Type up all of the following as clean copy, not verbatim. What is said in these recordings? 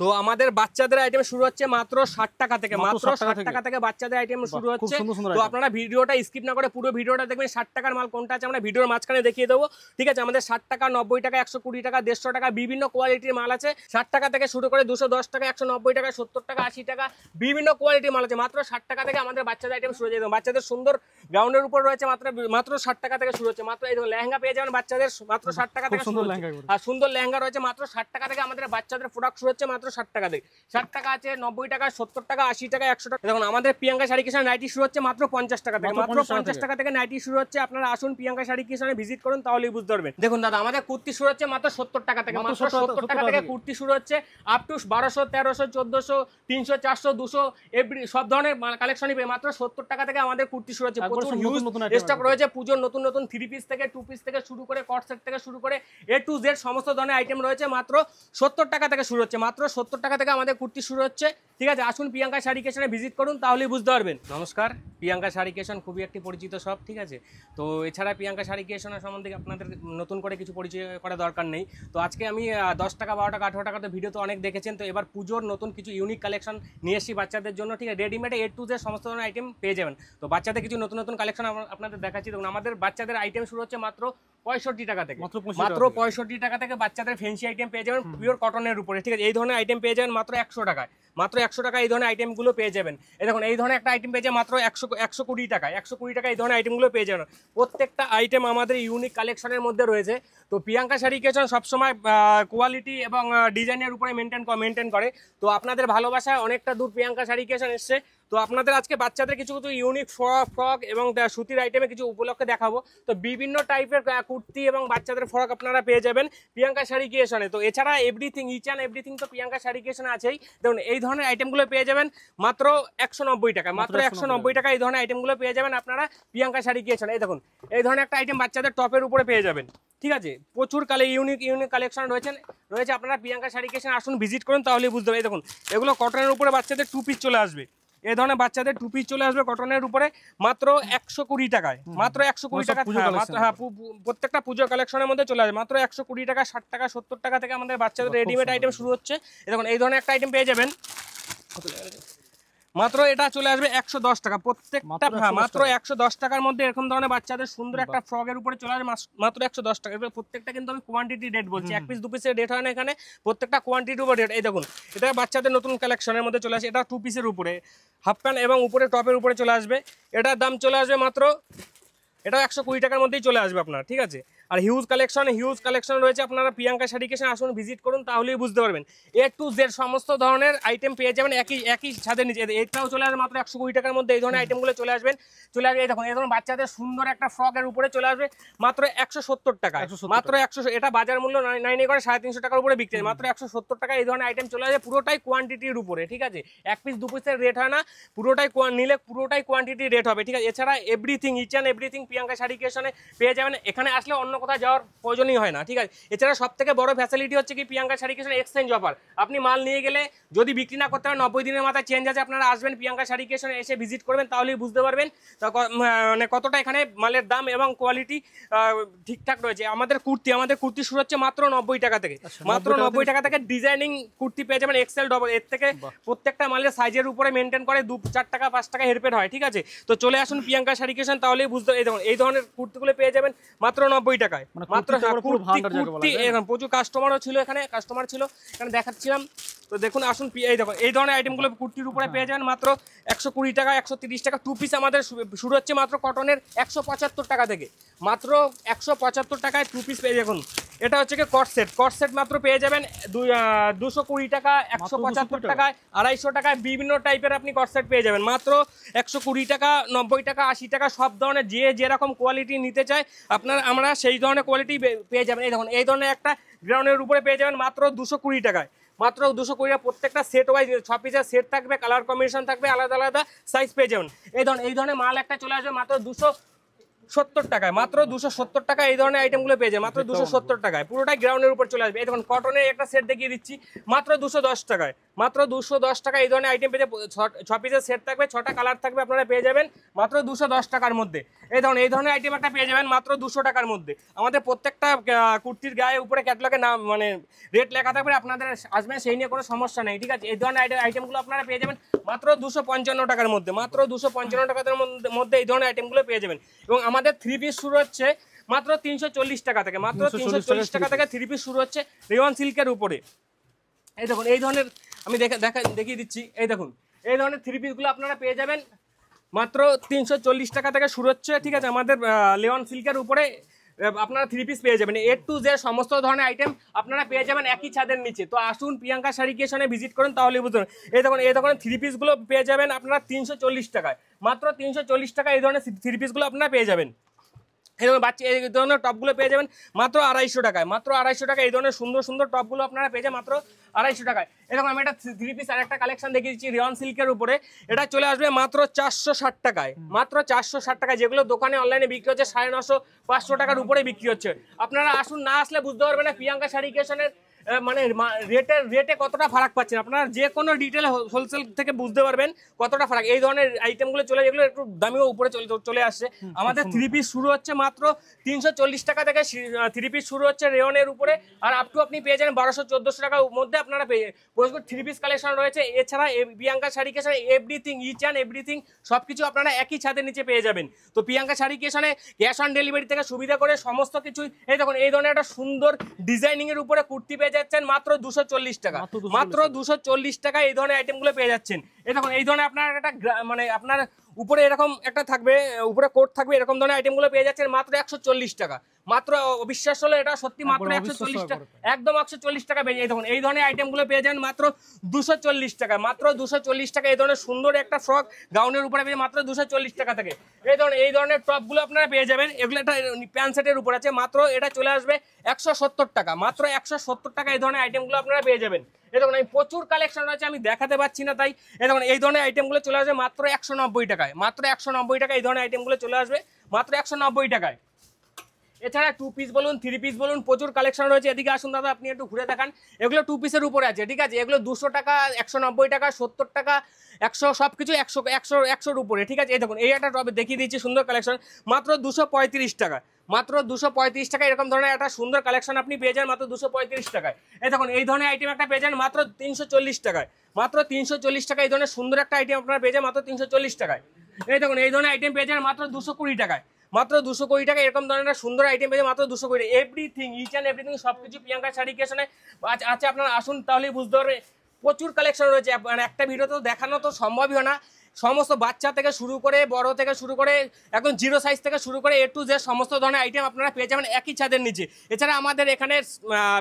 তো আমাদের বাচ্চাদের আইটেম শুরু হচ্ছে মাত্র 60 টাকা থেকে, মাত্র 60 টাকা থেকে বাচ্চাদের আইটেম শুরু হচ্ছে। তো আপনারা ভিডিওটা স্কিপ না করে পুরো ভিডিওটা দেখবেন। 60 টাকার মাল কোনটা আছে আমরা ভিডিওর মাঝখানে দেখিয়ে দেবো, ঠিক আছে। আমাদের 60 টাকা, 90 টাকা, 120 টাকা, 150 টাকা বিভিন্ন কোয়ালিটির মাল আছে। 60 টাকা থেকে শুরু করে 210 টাকা, 190 টাকা, 70 টাকা, 80 টাকা বিভিন্ন কোয়ালিটির মাল আছে। মাত্র 60 টাকা থেকে আমাদের বাচ্চাদের আইটেম শুরু হয়ে যাবে। বাচ্চাদের সুন্দর গ্রাউন্ডের উপর রয়েছে মাত্র 60 টাকা থেকে শুরু হচ্ছে। মাত্র এই লেহেঙ্গা পেয়ে যাবেন বাচ্চাদের মাত্র 60 টাকা থেকে শুরু হচ্ছে। আর সুন্দর লেহেঙ্গা রয়েছে মাত্র 60 টাকা থেকে। আমাদের বাচ্চাদের প্রোডাক্ট শুরু হচ্ছে মাত্র 60 টাকা থেকে। 60 টাকা আছে, 90 টাকা, 70 টাকা, 80 টাকা, 100 টাকা। দেখুন আমাদের প্রিয়াঙ্কা শাড়ি কিষান নাইটি শুরু হচ্ছে মাত্র 50 টাকা থেকে। মাত্র 50 টাকা থেকে নাইটি শুরু হচ্ছে। আপনারা আসুন প্রিয়াঙ্কা শাড়ি কিষানে ভিজিট করুন, তাহলেই বুঝতে পারবেন। দেখুন দাদা, আমাদের কুর্তি শুরু হচ্ছে মাত্র 70 টাকা থেকে। মাত্র 70 টাকা থেকে কুর্তি শুরু হচ্ছে আপ টু 1200, 1300, 1400, 300, 400, 200 এভরি সব ধরনের কালেকশনই পেয়ে মাত্র 70 টাকা থেকে আমাদের কুর্তি শুরু হচ্ছে। প্রচুর হিউজ স্টক রয়েছে। পুজোর নতুন নতুন 3 পিস থেকে 2 পিস থেকে শুরু করে কট সেট থেকে শুরু করে A to Z সমস্ত ধরনের আইটেম রয়েছে। মাত্র 70 টাকা থেকে শুরু হচ্ছে। মাত্র 70 টাকা থেকে আমাদের কুর্তি শুরু হচ্ছে, ঠিক আছে। আসুন প্রিয়াঙ্কা শাড়ি কিষানে ভিজিট করুন, তাহলেই বুঝতে পারবেন। নমস্কার, প্রিয়াঙ্কা শাড়ি কিষান খুবই একটি পরিচিত শপ, ঠিক আছে। তো এছাড়া প্রিয়াঙ্কা শাড়ি কিষানের সম্বন্ধে আপনাদের নতুন করে কিছু পরিচয় করা দরকার নেই। তো আজকে আমি 10 টাকা, 12 টাকা, 18 টাকা তো ভিডিও তো অনেক দেখেছেন। তো এবার পুজোর নতুন কিছু ইউনিক কালেকশন নিয়ে এসেছি বাচ্চাদের জন্য, ঠিক আছে। রেডিমেডে A to Z সমস্ত ধরনের আইটেম পেয়ে যাবেন। তো বাচ্চাদের কিছু নতুন নতুন কালেকশন আপনাদের দেখাচ্ছি। দেখুন আমাদের বাচ্চাদের আইটেম শুরু হচ্ছে মাত্র 65 টাকা থেকে। মাত্র 65 টাকা থেকে বাচ্চাদের ফ্যান্সি আইটেম পেয়ে যাবেন পিওর কটনের উপরে, ঠিক আছে। এই ধরনের আইটেম পেয়ে যাবেন মাত্র 100 টাকায়। মাত্র 100 টাকা এই ধরনের আইটেমগুলো পেয়ে যাবেন। এই দেখুন এই ধরনের একটা আইটেম পেয়ে যাবেন মাত্র 120 টাকায়। 120 টাকা এই ধরনের আইটেমগুলো পেয়ে যাবেন। প্রত্যেকটা আইটেম আমাদের ইউনিক কালেকশনের মধ্যে রয়েছে। তো প্রিয়াঙ্কা শাড়ি কিষান সবসময় কোয়ালিটি এবং ডিজাইনের উপরে মেনটেন করে। তো আপনাদের ভালোবাসায় অনেকটা দূর প্রিয়াঙ্কা শাড়ি কিষান এসছে। তো আপনাদের আজকে বাচ্চাদের কিছু কিছু ইউনিক ফ্রক এবং সুতির আইটেমে কিছু উপলক্ষে দেখাবো। তো বিভিন্ন টাইপের কুর্তি এবং বাচ্চাদের ফ্রক আপনারা পেয়ে যাবেন প্রিয়াঙ্কা শাড়ি কিষানে। তো এছাড়া এভরিথিং, ইচ অ্যান্ড এভরিথিং তো প্রিয়াঙ্কা শাড়ি কিষানে আছেই। দেখুন এই ধরনের আইটেমগুলো পেয়ে যাবেন মাত্র 190 টাকা। মাত্র 190 টাকা এই ধরনের আইটেমগুলো পেয়ে যাবেন আপনারা প্রিয়াঙ্কা শাড়ি কিষানে। এই দেখুন এই ধরনের একটা আইটেম বাচ্চাদের টপের উপরে পেয়ে যাবেন, ঠিক আছে। প্রচুর ইউনিক কালেকশন রয়েছে। আপনারা প্রিয়াঙ্কা শাড়ি কিষানে আসুন, ভিজিট করুন, তাহলে বুঝতে পারবেন। দেখুন এগুলো কটনের উপরে বাচ্চাদের 2 পিস চলে আসবে। এই ধরনের বাচ্চাদের 2 পিস চলে আসবে কটনের উপরে মাত্র 120 টাকায়। মাত্র 120 টাকা। হ্যাঁ, প্রত্যেকটা পুজোর কালেকশনের মধ্যে চলে আসবে মাত্র 120 টাকা, 60 টাকা, 70 টাকা থেকে আমাদের বাচ্চাদের রেডিমেড আইটেম শুরু হচ্ছে। দেখুন এই ধরনের একটা আইটেম পেয়ে যাবেন মাত্র, এটা চলে আসবে 110 টাকা প্রত্যেকটা। মাত্র 110 টাকার মধ্যে এরকম ধরনের বাচ্চাদের সুন্দর একটা ফ্রকের উপরে চলে আসবে মাত্র 110 টাকা। প্রত্যেকটা কিন্তু আমি কোয়ান্টিটি রেট বলছি, 1 পিস 2 পিসের রেট হয় না এখানে, প্রত্যেকটা কোয়ান্টিটির উপর রেট। এই দেখুন এটা বাচ্চাদের নতুন কালেকশনের মধ্যে চলে আসে। এটা 2 পিসের উপরে হাফ প্যান্ট এবং উপরে টপের উপরে চলে আসবে। এটার দাম চলে আসবে মাত্র, এটা 120 টাকার মধ্যেই চলে আসবে আপনার, ঠিক আছে। আর হিউজ কালেকশন রয়েছে। আপনারা প্রিয়াঙ্কা শাড়ি কিষান আসুন, ভিজিট করুন, তাহলেই বুঝতে পারবেন। A to Z সমস্ত ধরনের আইটেম পেয়ে যাবেন একই ছাদের নিচে। এটাও চলে আসবে মাত্র 120 টাকার মধ্যে। এই ধরনের আইটেমগুলো চলে আসবে। এই দেখুন এই ধরুন বাচ্চাদের সুন্দর একটা ফ্রকের উপরে চলে আসবে মাত্র 170 টাকা। মাত্র 100, এটা বাজার মূল্য নাই করে 350 টাকার উপরে বিক্রি হয়। মাত্র 170 টাকা এই ধরনের আইটেম চলে আসবে, পুরোটাই কোয়ান্টিটির উপরে, ঠিক আছে। 1 পিস 2 পিসের রেট হয় না, পুরোটাই নিলে পুরোটাই কোয়ান্টিটির রেট হবে, ঠিক আছে। এছাড়া everything, each and everything Priyanka sari কিষানে পেয়ে যাবেন। এখানে আসলে অন্য কোথাও যাওয়ার প্রয়োজনই হয় না, ঠিক আছে। এছাড়া সব থেকে বড় ফ্যাসিলিটি হচ্ছে কি প্রিয়াঙ্কা শাড়ি কিষানে এক্সচেঞ্জ অফার। আপনি মাল নিয়ে গেলে যদি বিক্রি না করতে পারেন 90 দিনের মাথায় চেঞ্জ আছে। আপনারা আসবেন প্রিয়াঙ্কা শাড়ি কিষানে, এসে ভিজিট করবেন, তাহলেই বুঝতে পারবেন মানে কতটা এখানে মালের দাম এবং কোয়ালিটি ঠিকঠাক রয়েছে। আমাদের কুর্তি শুরু হচ্ছে মাত্র 90 টাকা থেকে। মাত্র 90 টাকা থেকে ডিজাইনিং কুর্তি পেয়ে যাবেন এক্সেল, ডবল। এর থেকে প্রত্যেকটা মালের সাইজের উপরে মেনটেন করে 2-4 টাকা 5 টাকা হেরফের হয়, ঠিক আছে। তো চলে আসুন প্রিয়াঙ্কা শাড়ি কিষান, তাহলেই বুঝতে। এই ধরনের কুর্তিগুলো পেয়ে যাবেন মাত্র 90 টাকায়। মাত্র কুর্তি প্রচুর কাস্টমারও ছিল, এখানে দেখাচ্ছিলাম। তো দেখুন আসুন, এই দেখো এই ধরনের আইটেমগুলো কুর্তির উপরে পেয়ে যাবেন মাত্র 120 টাকা, 130 টাকা। 2 পিস আমাদের শুরু হচ্ছে মাত্র কটনের 175 টাকা থেকে। মাত্র 175 টাকায় 2 পিস পেয়ে দেখুন। এটা হচ্ছে কি কট সেট মাত্র পেয়ে যাবেন 220 টাকা, 175 টাকায়, 250 টাকায়। বিভিন্ন টাইপের আপনি কট সেট পেয়ে যাবেন মাত্র 120 টাকা, 90 টাকা, 80 টাকা। সব ধরনের যেরকম কোয়ালিটি নিতে চায় আমরা সেই ধরনের কোয়ালিটি পেয়ে যাবেন। এই দেখুন এই ধরনের একটা গ্রাউন্ডের উপরে পেয়ে যাবেন মাত্র 220 টাকায়। মাত্র 220 টাকা। প্রত্যেকটা সেট ওয়াইজ 6 পিসের সেট থাকবে, কালার কম্বিনেশন থাকবে, আলাদা আলাদা সাইজ পেয়ে যাবেন। এই ধরনের মাল একটা চলে আসবে মাত্র 270 টাকায়। মাত্র 270 টাকা এই ধরনের আইটেমগুলো পেয়ে যাবে মাত্র 270 টাকায়। পুরোটাই গ্রাউন্ডের উপর চলে আসবে। এই দেখুন কটনের একটা সেট দেখিয়ে দিচ্ছি মাত্র 210 টাকায়। মাত্র 210 টাকা এই ধরনের আইটেম পেয়ে 6 পিসের সেট থাকবে, 6টা কালার থাকবে, আপনারা পেয়ে যাবেন মাত্র 210 টাকার মধ্যে। এই ধরনের আইটেম একটা পেয়ে যাবেন মাত্র 200 টাকার মধ্যে। আমাদের প্রত্যেকটা কুর্তির গায়ে উপরে ক্যাটালগে নাম মানে রেট লেখা থাকবে, আপনাদের আসবেন সেই নিয়ে কোনো সমস্যা নেই, ঠিক আছে। এই ধরনের আইটেমগুলো আপনারা পেয়ে যাবেন মাত্র 255 টাকার মধ্যে, মাত্র 255 টাকার মধ্যে এই ধরনের আইটেমগুলো পেয়ে যাবেন। এবং আমাদের 3 পিস শুরু হচ্ছে মাত্র 340 টাকা থেকে, মাত্র 340 টাকা থেকে 3 পিস শুরু হচ্ছে রেওয়ান সিল্কের উপরে। এই দেখুন এই ধরনের আমি দেখিয়ে দিচ্ছি, এই দেখুন এই ধরনের 3 পিসগুলো আপনারা পেয়ে যাবেন মাত্র 340 টাকা থেকে শুরু হচ্ছে, ঠিক আছে। আমাদের রেওয়ান সিল্কের উপরে আপনারা 3 পিস পেয়ে যাবেন, A to Z সমস্ত ধরনের আইটেম আপনারা পেয়ে যাবেন একই ছাদের নিচে। তো আসুন প্রিয়াঙ্কা শাড়ি ক্রিয়েশনে ভিজিট করুন, তাহলে বুঝুন। এই ধরনের 3 পিসগুলো পেয়ে যাবেন আপনারা 340 টাকায়, মাত্র 340 টাকা এই ধরনের 3 পিসগুলো আপনারা পেয়ে যাবেন। এই ধরনের টপগুলো পেয়ে যাবেন মাত্র 250 টাকায়, মাত্র 250 টাকা এই ধরনের সুন্দর সুন্দর টপগুলো আপনারা পেয়ে যাবেন মাত্র 250 টাকায়। এরকম আমি একটা 3 পিস আর একটা কালেকশন দেখিয়ে দিচ্ছি রেওয়ান সিল্কের উপরে, এটা চলে আসবে মাত্র 460 টাকায়, মাত্র 460 টাকায়, যেগুলো দোকানে অনলাইনে বিক্রি হচ্ছে 950 500 টাকার উপরে বিক্রি হচ্ছে। আপনারা আসুন, না আসলে বুঝতে পারবেন না প্রিয়াঙ্কা শাড়ি ক্রিয়েশনের মানে রেটে কতটা ফারাক পাচ্ছেন। আপনারা যে কোনো রিটেল হোলসেল থেকে বুঝতে পারবেন কতটা ফারাক। এই ধরনের আইটেমগুলো যেগুলো একটু দামিও উপরে চলে আসছে। আমাদের 3 পিস শুরু হচ্ছে মাত্র 340 টাকা থেকে, 3 পিস শুরু হচ্ছে রেওনের উপরে, আর আপ টু আপনি পেয়ে যাবেন 1200-1400 টাকার মধ্যে আপনারা পেয়ে 3 পিস কালেকশন রয়েছে। এছাড়া প্রিয়াঙ্কা শাড়ি ক্রিয়েশনে এভরিথিং, ইচ অ্যান্ড এভরিথিং সবকিছু আপনারা একই ছাদের নিচে পেয়ে যাবেন। তো প্রিয়াঙ্কা শাড়ি ক্রিয়েশনে ক্যাশ অন ডেলিভারি থেকে সুবিধা করে সমস্ত কিছুই। এই দেখুন এই ধরনের একটা সুন্দর ডিজাইনিং এর উপরে কুর্তি পেয়ে যাচ্ছেন মাত্র 240 টাকা, মাত্র 240 টাকা এই ধরনের আইটেমগুলো পেয়ে যাচ্ছেন। এই দেখুন এই ধরনের আপনার একটা মানে আপনার উপরে এরকম একটা থাকবে, উপরে কোট থাকবে, এরকম ধরনের আইটেমগুলো পেয়ে যাচ্ছেন মাত্র 140 টাকা, মাত্র অবিশ্বাস হলো এটা সত্যি, মাত্র 140 টাকা, একদম 140 টাকা পেয়ে যায়। দেখুন এই ধরনের আইটেমগুলো পেয়ে যান মাত্র 240 টাকা, মাত্র 240 টাকা। এই ধরনের সুন্দর একটা ফ্রক গাউনের উপরে পেয়ে মাত্র 240 টাকা থেকে। এই ধরনের টপগুলো আপনারা পেয়ে যাবেন, এগুলো একটা প্যান্ট সেটের উপর আছে, মাত্র এটা চলে আসবে 170 টাকা, মাত্র 170 টাকা। এই ধরনের আইটেমগুলো আপনারা পেয়ে যাবেন। এই দেখুন আমি প্রচুর কালেকশন আছে, আমি দেখাতে পাচ্ছি না, তাই এই ধরনের আইটেমগুলো চলে আসবে মাত্র 190 টাকায়, মাত্র 190 টাকা। এই ধরনের আইটেমগুলো চলে আসবে মাত্র 190 টাকায়। এছাড়া 2 পিস বলুন, 3 পিস বলুন, প্রচুর কালেকশন রয়েছে। এদিকে আসুন দাদা, আপনি একটু ঘুরে দেখান। এগুলো 2 পিসের উপরে আছে, ঠিক আছে। এগুলো 200 টাকা, 190 টাকা, 70 টাকা, 100, সবকিছু 100-100-100-100-র উপরে, ঠিক আছে। এই দেখুন এই একটা টবে দেখিয়ে দিচ্ছি সুন্দর কালেকশন, মাত্র 235 টাকা, মাত্র 235 টাকা। এরকম ধরনের একটা সুন্দর কালেকশন আপনি পেয়ে যান মাত্র 235 টাকায়। এই দেখুন এই ধরনের আইটেম একটা পেয়ে যান মাত্র 340 টাকায়, মাত্র 340 টাকা। এই ধরনের সুন্দর একটা আইটেম আপনারা পেয়ে যান মাত্র 340 টাকায়। এই দেখুন এই ধরনের আইটেম পেয়ে যান মাত্র 220 টাকায়, মাত্র 220 টাকা। এরকম ধরনের সুন্দর আইটেম পেয়ে মাত্র 220 টাকা। এভরিথিং, ইচ অ্যান্ড এভরিথিং সবকিছু প্রিয়াঙ্কা শাড়ি ক্রিয়েশনে আছে, আপনারা আসুন তাহলেই বুঝতে পারবে। প্রচুর কালেকশন রয়েছে, মানে একটা ভিডিও তো দেখানো তো সম্ভবই হয় না। সমস্ত বাচ্চা থেকে শুরু করে বড় থেকে শুরু করে একদম 0 সাইজ থেকে শুরু করে A to Z সমস্ত ধরনের আইটেম আপনারা পেয়ে যাবেন একই ছাদের নিচে। এছাড়া আমাদের এখানে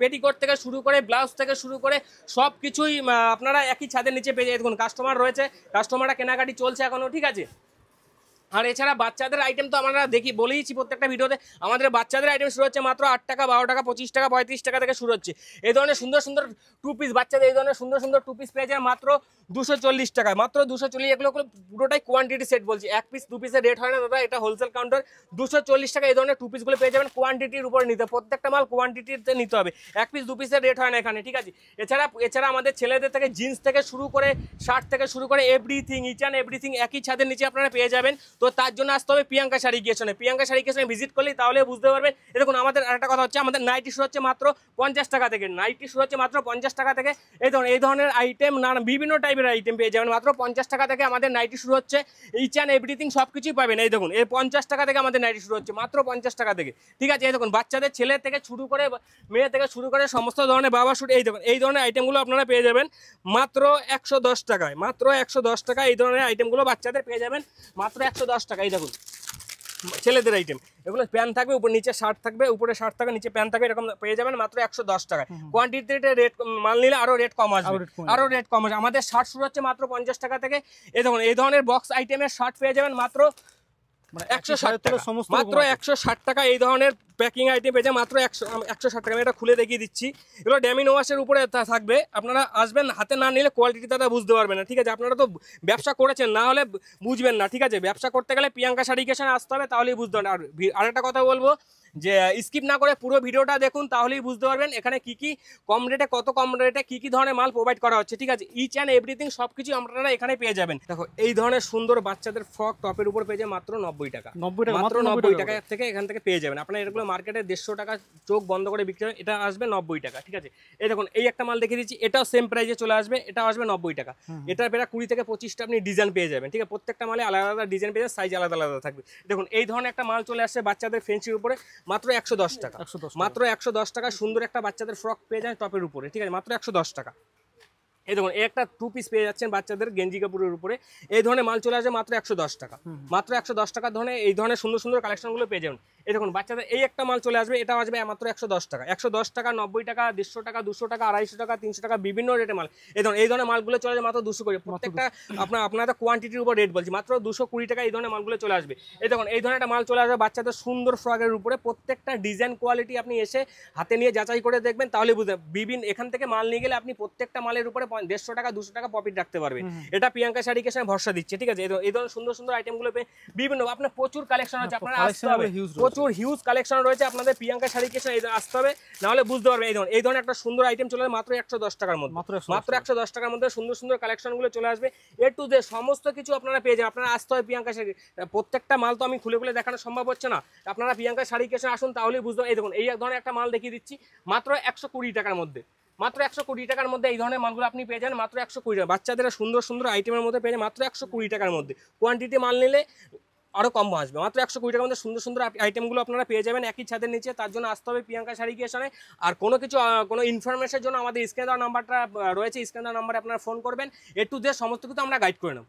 পেটিকোট থেকে শুরু করে ব্লাউজ থেকে শুরু করে সব কিছুই আপনারা একই ছাদের নিচে পেয়ে যাবেন। দেখুন কাস্টমার রয়েছে, কাস্টমাররা কেনাকাটি চলছে এখনও, ঠিক আছে। আর এছাড়া বাচ্চাদের আইটেম তো আমরা বলেইছি প্রত্যেকটা ভিডিওতে, আমাদের বাচ্চাদের আইটেম শুরু হচ্ছে মাত্র 8 টাকা, 12 টাকা, 25 টাকা, 35 টাকা থেকে শুরু হচ্ছে। এই ধরনের সুন্দর সুন্দর 2 পিস বাচ্চাদের, এই ধরনের সুন্দর সুন্দর 2 পিস পেয়ে যায় মাত্র 240 টাকায়, মাত্র 240। এগুলো পুরোটাই কোয়ান্টিটি সেট বলছি, 1 পিস 2 পিসের রেট হয় না দাদা, এটা হোলসেল কাউন্টার। 240 টাকা এই ধরনের 2 পিসগুলো পেয়ে যাবেন কোয়ান্টিটির উপরে নিতে, প্রত্যেকটা মাল কোয়ান্টিটিতে নিতে হবে, 1 পিস 2 পিসের রেট হয় না এখানে, ঠিক আছে। এছাড়া আমাদের ছেলেদের থেকে জিন্স থেকে শুরু করে শার্ট থেকে শুরু করে এভরিথিং, ইচ অ্যান্ড এভরিথিং একই ছাদের নিচে আপনারা পেয়ে যাবেন। তো তার জন্য আসতে হবে প্রিয়াঙ্কা শাড়ি ক্রিয়েশনে, প্রিয়াঙ্কা শাড়ি ক্রিয়েশনে ভিজিট করলেই তাহলে বুঝতে পারবেন। দেখুন আমাদের আরেকটা কথা হচ্ছে, আমাদের নাইটি শুরু হচ্ছে মাত্র 50 টাকা থেকে, নাইটি শুরু হচ্ছে মাত্র 50 টাকা থেকে। এই ধরনের আইটেম বিভিন্ন টাইপের আইটেম পেয়ে যাবেন মাত্র 50 টাকা থেকে। আমাদের নাইটি শুরু হচ্ছে, ইচ অ্যান্ড এভরিথিং সব কিছুই পাবেন। এই দেখুন এই 50 টাকা থেকে আমাদের নাইটি শুরু হচ্ছে, মাত্র 50 টাকা থেকে, ঠিক আছে। এই দেখুন বাচ্চাদের, ছেলে থেকে শুরু করে মেয়ে থেকে শুরু করে সমস্ত ধরনের বাবা শুট, এই দেখুন এই ধরনের আইটেমগুলো আপনারা পেয়ে যাবেন মাত্র 110 টাকায়, মাত্র 110 টাকা। এই ধরনের আইটেমগুলো বাচ্চাদের পেয়ে যাবেন মাত্র 110 টাকা। এই দেখুন ছেলেদের আইটেম, এগুলো প্যান্ট থাকবে, উপর নিচে শার্ট থাকবে, উপরে শার্ট থাকবে, নিচে প্যান্ট থাকবে, এরকম পেয়ে যাবেন মাত্র 110 টাকায়। কোয়ান্টিটিতে রেট মাল নিলে আরো রেট কম আসবে, আরো রেট কম আসবে। আমাদের শার্ট শুরু হচ্ছে মাত্র 50 টাকা থেকে। এই দেখুন এই ধরনের বক্স আইটেমের শার্ট পেয়ে যাবেন মাত্র 160 টাকা, মাত্র 160 টাকা। এই ধরনের প্যাকিং আইটেম পেয়ে যায় মাত্র 160 টাকা। আমি এটা খুলে দেখিয়ে দিচ্ছি, এগুলো ড্যামিন ওয়াশের উপরে থাকবে, আপনারা আসবেন, হাতে না নিলে কোয়ালিটি তারা বুঝতে পারবেন না, ঠিক আছে। আপনারা তো ব্যবসা করেছেন, না হলে বুঝবেন না, ঠিক আছে। ব্যবসা করতে গেলে প্রিয়াঙ্কা শাড়ি ক্রিয়েশনে আসতে হবে, তাহলেই বুঝতে পারবেন। আর একটা কথা বলবো, যে স্কিপ না করে পুরো ভিডিওটা দেখুন, তাহলেই বুঝতে পারবেন এখানে কি কি কম রেটে, কত কম রেটে কি কি ধরনের মাল প্রোভাইড করা হচ্ছে। ঠিক আছে, ইচ অ্যান্ড এভরিথিং সবকিছু আপনারা এখানে পেয়ে যাবেন। দেখো এই ধরনের সুন্দর বাচ্চাদের ফ্রক টপের উপর পেয়ে যাবেন মাত্র 90 টাকা, মাত্র 90 টাকা থেকে এখান থেকে পেয়ে যাবেন। আপনারা এগুলো মার্কেটে 150 টাকা চোখ বন্ধ করে বিক্রি হয়, এটা আসবে 90 টাকা। ঠিক আছে, এই দেখুন এই একটা মাল দেখিয়ে দিচ্ছি, এটাও সেম প্রাইসে চলে আসবে, এটা আসবে 90 টাকা। এটার প্রায় 20 থেকে 25টা আপনি ডিজাইন পেয়ে যাবেন। ঠিক আছে, প্রত্যেকটা মালে আলাদা আলাদা ডিজাইন পেয়ে যাবেন, সাইজ আলাদা আলাদা থাকবে। দেখুন এই ধরনের একটা মাল চলে আসছে বাচ্চাদের ফেন্সির উপরে মাত্র 110 টাকা, মাত্র 110 টাকা সুন্দর একটা বাচ্চাদের ফ্রক পেয়ে যায় টপের উপরে। ঠিক আছে, মাত্র 110 টাকা। এই দেখুন এই একটা 2 পিস পেয়ে যাচ্ছেন বাচ্চাদের গেঞ্জি কাপড়ের উপরে, এই ধরনের মাল চলে আসবে মাত্র 110 টাকা, মাত্র 110 টাকার ধরনের এই ধরনের সুন্দর সুন্দর কালেকশনগুলো পেয়ে যাবেন। এই দেখুন বাচ্চাদের এই একটা মাল চলে আসবে, এটা আসবে মাত্র 110 টাকা, 110 টাকা, 90 টাকা, 150 টাকা, 200 টাকা, 250 টাকা, 300 টাকা, বিভিন্ন রেটের মাল। এই ধরনের মালগুলো চলে আসবে মাত্র 200 করে, প্রত্যেকটা আপনাদের কোয়ান্টিটির উপর রেট বলছি, মাত্র 220 টাকা এই ধরনের মালগুলো চলে আসবে। এই দেখুন এই ধরনের একটা মাল চলে আসবে বাচ্চাদের সুন্দর ফ্রকের উপরে, প্রত্যেকটা ডিজাইন কোয়ালিটি আপনি এসে হাতে নিয়ে যাচাই করে দেখবেন, তাহলে বুঝবেন। বিভিন্ন এখান থেকে মাল নিয়ে গেলে আপনি প্রত্যেকটা মালের উপরে 150 টাকা 200 টাকা প্রফিট রাখতে পারবেন। এটা প্রিয়াঙ্কা শাড়ি কেশন ভরসা দিচ্ছে। ঠিক আছে, এই ধরনের সুন্দর সুন্দর আইটেমগুলো বিভিন্ন আপনার প্রচুর কালেকশন আছে, আপনারা আসতে হবে, প্রচুর হিউজ কালেকশন রয়েছে আপনাদের প্রিয়াঙ্কা শাড়ি কেশন, আসতে হবে, না হলে বুঝতে পারবেন। এই ধরনের একটা সুন্দর আইটেম চলে মাত্র 110 টাকার মধ্যে, মাত্র 110 টাকার মধ্যে সুন্দর সুন্দর কালেকশনগুলো চলে আসবে। এ টু জেড সমস্ত কিছু আপনারা পেয়ে যাবেন। আপনারা আসতে হবে প্রিয়াঙ্কা শাড়ি, প্রত্যেকটা মাল তো আমি খুলে খুলে দেখানো সম্ভব হচ্ছে না, আপনারা প্রিয়াঙ্কা শাড়ি কেশন আসুন, তাহলেই বুঝতে পারবেন। এই দেখুন এই ধরনের একটা মাল দেখিয়ে দিচ্ছি মাত্র 120 টাকার মধ্যে, মাত্র 120 টাকার মধ্যে এই ধরনের মালগুলো আপনি পেয়ে যান মাত্র 120 টাকা। বাচ্চাদের সুন্দর সুন্দর আইটেমের মধ্যে পেয়ে যান মাত্র 120 টাকার মধ্যে। কোয়ান্টিটি মাল নিলে আরও কম আসবে, মাত্র 120 টাকার মধ্যে সুন্দর সুন্দর আইটেমগুলো আপনারা পেয়ে যাবেন একই ছাদের নিচে। তার জন্য আসতে হবে প্রিয়াঙ্কা শাড়ি ক্রিয়েশনে। আর কোনো কিছু কোনো ইনফরমেশনের জন্য আমাদের স্ক্রিনে দেওয়া নাম্বারটা রয়েছে, স্ক্রিনে দেওয়া নাম্বারে আপনারা ফোন করবেন, এ টু জেড সমস্ত কিছু আমরা গাইড করে নেব।